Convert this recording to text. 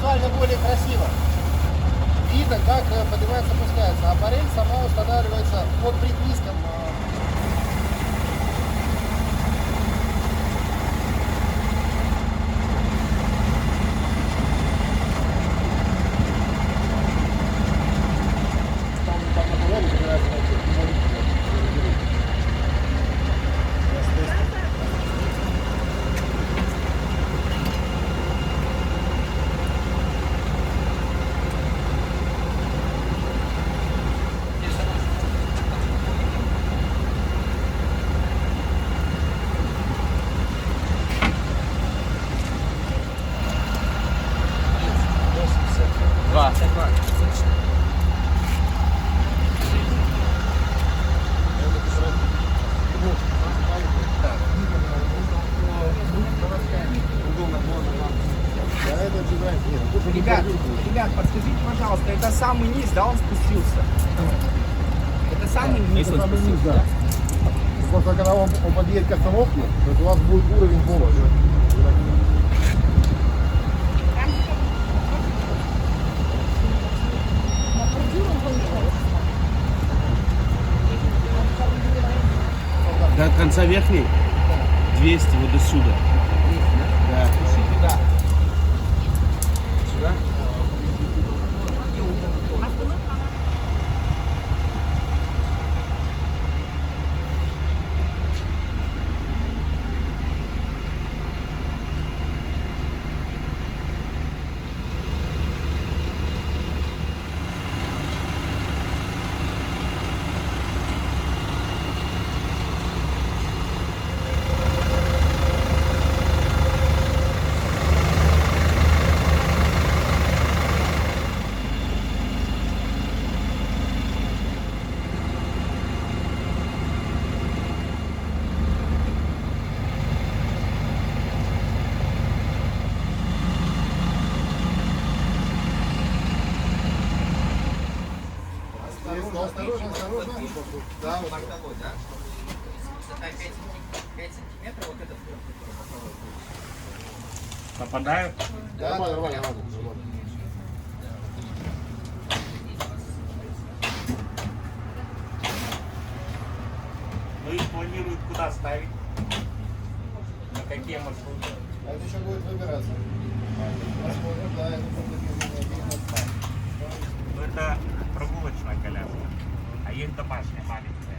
визуально более красиво. Видно, как поднимается, опускается. А парель сама устанавливается под приписком. Ребят, подскажите, пожалуйста, это самый низ, да, он спустился? Это самый низ, он спустился, да? Просто когда он подъедет к остановке, то у вас будет уровень пола. До конца верхней 200 вот до сюда. Да. Сюда. Сюда? Осторожно, осторожно. Да, вот. Бортовой, да? Высота 5 сантиметров, вот этот. Попадаю? Да, нормально, нормально. Ну и планируют куда ставить? На какие маршруты? А это еще будет выбираться. Посмотрим, да, это будет. Ну это прогулочная коляска, а есть домашняя маленькая.